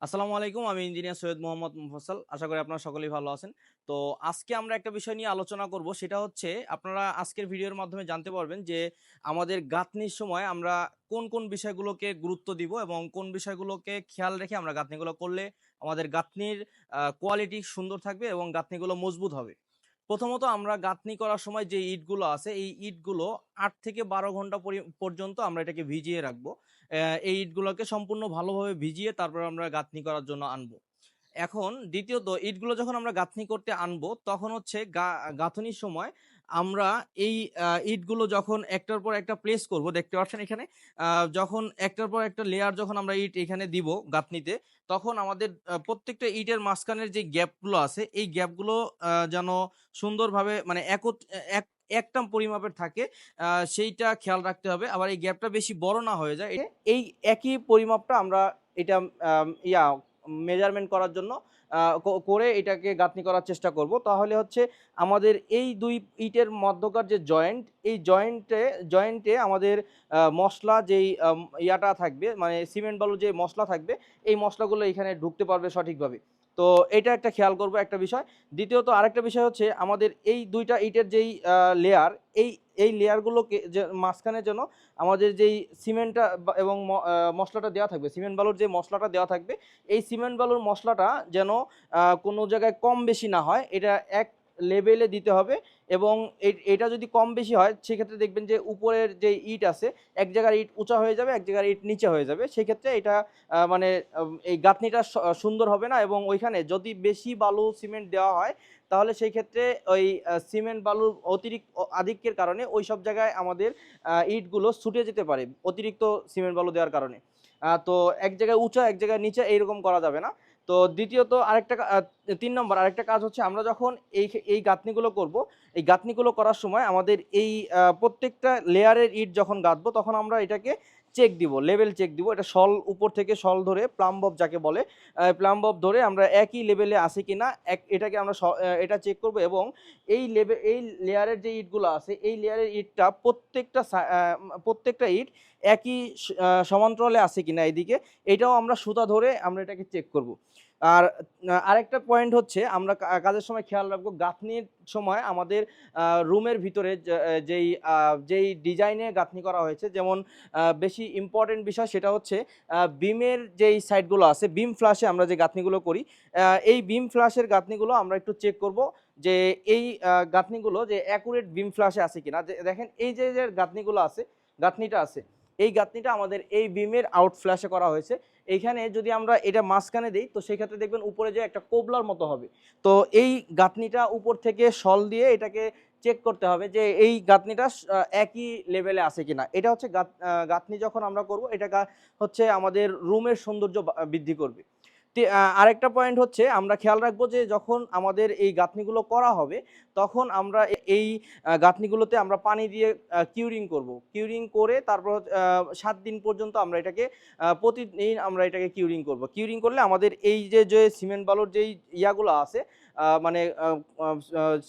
আসসালামু আলাইকুম। আমি ইঞ্জিনিয়ার সৈয়দ মোহাম্মদ মুফাজ্জল। আশা করি আপনারা সকলেই ভালো আছেন। তো আজকে আমরা একটা বিষয় নিয়ে আলোচনা করব। সেটা হচ্ছে আপনারা আজকের ভিডিওর মাধ্যমে জানতে পারবেন যে আমাদের গাঁথনির সময় আমরা কোন বিষয়গুলোকে গুরুত্ব দিব এবং কোন বিষয়গুলোকে খেয়াল রেখে আমরা গাঁথনিগুলো করলে আমাদের গাঁথনির কোয়ালিটি সুন্দর থাকবে এবং গাঁথনিগুলো মজবুত হবে। প্রথমত আমরা গাঁথনি করার সময় যে ইটগুলো আছে এই ইটগুলো ৮ থেকে ১২ ঘন্টা পর্যন্ত আমরা এটাকে ভিজিয়ে রাখবো। এই ইটগুলোকে সম্পূর্ণ ভালোভাবে ভিজিয়ে তারপর আমরা গাঁথনি করার জন্য আনবো। এখন দ্বিতীয়ত ইটগুলো যখন আমরা গাঁথনি করতে আনবো তখন হচ্ছে গাঁথনির সময় আমরা এই ইটগুলো যখন একটার পর একটা প্লেস করব, দেখতে পাচ্ছেন এখানে যখন একটার পর একটা লেয়ার যখন আমরা ইট এখানে দিব গাঁথনিতে, তখন আমাদের প্রত্যেকটা ইটের মাঝখানের যে গ্যাপগুলো আছে এই গ্যাপগুলো যেন সুন্দরভাবে মানে এক একটা পরিমাপের থাকে, সেইটা খেয়াল রাখতে হবে। আবার এই গ্যাপটা বেশি বড় না হয়ে যায়। এই একই পরিমাপটা আমরা এটা মেজারমেন্ট করার জন্য করে এটাকে গাঁথনি করার চেষ্টা করব। তাহলে হচ্ছে আমাদের এই দুই ইটের মধ্যকার যে জয়েন্ট, এই জয়েন্টে আমাদের মশলা যেই ইয়াটা থাকবে, মানে সিমেন্ট বালু যে মশলা থাকবে, এই মশলাগুলো এখানে ঢুকতে পারবে সঠিকভাবে। তো এটা একটা খেয়াল করব একটা বিষয়। দ্বিতীয়ত আরেকটা বিষয় হচ্ছে আমাদের এই দুইটা ইটের যেই লেয়ার, এই এই লেয়ারগুলোকে যে মাঝখানে যেন আমাদের যেই সিমেন্টটা এবং মশলাটা দেওয়া থাকবে, সিমেন্ট বালুর যে মশলাটা দেওয়া থাকবে, এই সিমেন্ট বালুর মশলাটা যেন কোনো জায়গায় কম বেশি না হয়, এটা এক লেভেলে দিতে হবে। এবং এটা যদি কম বেশি হয় সেক্ষেত্রে দেখবেন যে উপরের যে ইট আছে, এক জায়গার ইট উঁচা হয়ে যাবে, এক জায়গার ইট নিচে হয়ে যাবে। সেক্ষেত্রে এটা মানে এই গাঁথনিটা সুন্দর হবে না। এবং ওইখানে যদি বেশি বালু সিমেন্ট দেওয়া হয় তাহলে সেই ক্ষেত্রে ওই সিমেন্ট বালুর অতিরিক্ত আধিক্যের কারণে ওই সব জায়গায় আমাদের ইটগুলো ছুটে যেতে পারে অতিরিক্ত সিমেন্ট বালু দেওয়ার কারণে। তো এক জায়গায় উঁচা এক জায়গায় নিচে এইরকম করা যাবে না। তো দ্বিতীয়ত আরেকটা ৩ নম্বর আরেকটা কাজ হচ্ছে আমরা যখন এই গাঁথনিগুলো করব, এই গাঁথনিগুলো করার সময় আমাদের এই প্রত্যেকটা লেয়ারের ইট যখন গাঁথবো তখন আমরা এটাকে চেক দিব, লেভেল চেক দিব। এটা সল উপর থেকে সল ধরে প্লাম্ব যাকে বলে, প্লাম্ব ধরে আমরা একই লেভেলে আসি কিনা এটাকে আমরা এটা চেক করব। এবং এই লেয়ারের যে ইটগুলো আছে এই লেয়ারের ইটটা প্রত্যেকটা ইট একই সমান্তরালে আছে কিনা এইদিকে, এটাও আমরা সুতা ধরে আমরা এটাকে চেক করব। আর আরেকটা পয়েন্ট হচ্ছে আমরা কাজের সময় খেয়াল রাখবো, গাঁথনির সময় আমাদের রুমের ভিতরে যেই ডিজাইনে গাঁথনি করা হয়েছে, যেমন বেশি ইম্পর্টেন্ট বিষয় সেটা হচ্ছে বিমের যেই সাইডগুলো আছে, বিম ফ্লাশে আমরা যে গাঁথনিগুলো করি, এই বিম ফ্লাশের গাঁথনিগুলো আমরা একটু চেক করব যে এই গাঁথনিগুলো যে অ্যাকুরেট বিম ফ্লাশে আছে কিনা। দেখেন এই যে যে গাঁথনিটা আছে, এই গাঁথনিটা আমাদের এই বিমের আউট ফ্ল্যাশে করা হয়েছে। এইখানে যদি আমরা এটা মাঝখানে দিই তো সেই ক্ষেত্রে দেখবেন উপরে যে একটা কোবলার মতো হবে। তো এই গাঁথনিটা উপর থেকে সল দিয়ে এটাকে চেক করতে হবে যে এই গাঁথনিটা একই লেভেলে আছে কিনা। এটা হচ্ছে গাঁথনি যখন আমরা করব, এটা হচ্ছে আমাদের রুমের সৌন্দর্য বৃদ্ধি করবে। আরেকটা পয়েন্ট হচ্ছে আমরা খেয়াল রাখবো যে যখন আমাদের এই গাঁথনিগুলো করা হবে তখন আমরা এই গাঁথনিগুলোতে আমরা পানি দিয়ে কিউরিং করব। কিউরিং করে তারপর ৭ দিন পর্যন্ত আমরা এটাকে প্রতিদিন আমরা এটাকে কিউরিং করব। কিউরিং করলে আমাদের এই যে সিমেন্ট বালুর যেই ইয়াগুলো আছে, মানে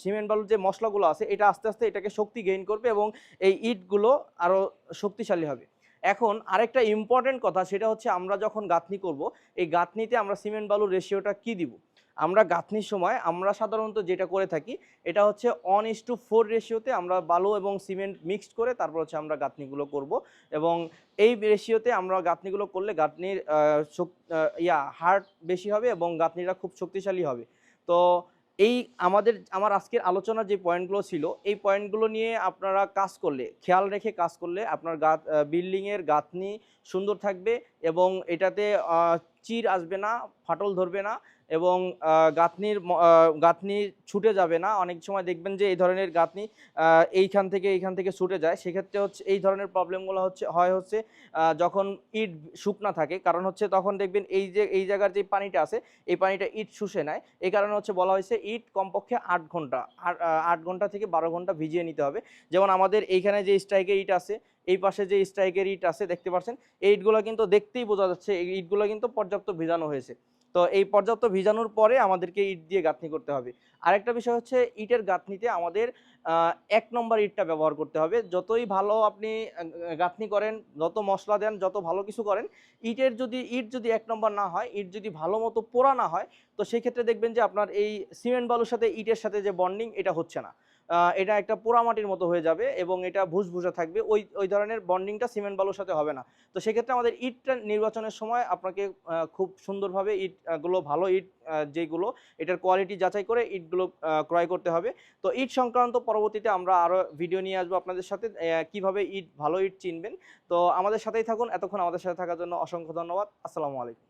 সিমেন্ট বালুর যে মশলাগুলো আছে, এটা আস্তে আস্তে এটাকে শক্তি গেইন করবে এবং এই ইটগুলো আরও শক্তিশালী হবে। এখন আরেকটা ইম্পর্টেন্ট কথা সেটা হচ্ছে আমরা যখন গাঁথনি করব, এই গাঁথনিতে আমরা সিমেন্ট বালুর রেশিওটা কি দিব। আমরা গাঁথনির সময় আমরা সাধারণত যেটা করে থাকি এটা হচ্ছে 1:4 রেশিওতে আমরা বালু এবং সিমেন্ট মিক্সড করে তারপর হচ্ছে আমরা গাঁথনিগুলো করব। এবং এই রেশিওতে আমরা গাঁথনিগুলো করলে গাঁথনির হার্ড বেশি হবে এবং গাঁথনিটা খুব শক্তিশালী হবে। তো এই আমার আজকের আলোচনার যে পয়েন্টগুলো ছিল, এই পয়েন্টগুলো নিয়ে আপনারা কাজ করলে, খেয়াল রেখে কাজ করলে আপনার বিল্ডিংয়ের গাঁথনি সুন্দর থাকবে এবং এটাতে চির আসবে না, ফাটল ধরবে না এবং গাঁথনি ছুটে যাবে না। অনেক সময় দেখবেন যে এই ধরনের গাঁথনি এইখান থেকে ছুটে যায়। সেক্ষেত্রে হচ্ছে এই ধরনের প্রবলেমগুলো হচ্ছে যখন ইট শুকনা থাকে, কারণ হচ্ছে তখন দেখবেন এই জায়গার যে পানিটা আছে এই পানিটা ইট শুষে নেয়। এই কারণে হচ্ছে বলা হয়েছে ইট কমপক্ষে ৮ ঘন্টা ৮ ঘন্টা থেকে ১২ ঘন্টা ভিজিয়ে নিতে হবে। যেমন আমাদের এইখানে যে স্ট্রাইকের ইট আছে, এই পাশে যে স্ট্রাইকের ইট আছে দেখতে পাচ্ছেন, এই ইটগুলো কিন্তু দেখতেই বোঝা যাচ্ছে এই ইটগুলো কিন্তু পর্যাপ্ত ভিজানো হয়েছে। তো এই পর্যাপ্ত ভিজানোর পরে আমাদেরকে ইট দিয়ে গাঁথনি করতে হবে। আরেকটা বিষয় হচ্ছে ইটের গাঁথনিতে আমাদের ১ নম্বর ইটটা ব্যবহার করতে হবে। যতই ভালো আপনি গাঁথনি করেন, যত মসলা দেন, যত ভালো কিছু করেন, ইট যদি ১ নম্বর না হয়, ইট যদি ভালো মতো পোড়া না হয়, তো সেক্ষেত্রে দেখবেন যে আপনার এই সিমেন্ট বালুর সাথে ইটের সাথে যে বন্ডিং এটা হচ্ছে না। এটা একটা পোড়ামাটির মতো হয়ে যাবে এবং এটা ভুসভুসে থাকবে। ওই ধরনের বন্ডিংটা সিমেন্ট বালুর সাথে হবে না। তো সেক্ষেত্রে আমাদের ইটটা নির্বাচনের সময় আপনাকে খুব সুন্দরভাবে গুলো ভালো ইট যেগুলো এটার কোয়ালিটি যাচাই করে ইটগুলো ক্রয় করতে হবে। তো ইট সংক্রান্ত পরবর্তীতে আমরা আরো ভিডিও নিয়ে আসবো আপনাদের সাথে, কিভাবে ভালো ইট চিনবেন। তো আমাদের সাথেই থাকুন। এতক্ষণ আমাদের সাথে থাকার জন্য অসংখ্য ধন্যবাদ। আসসালামু আলাইকুম।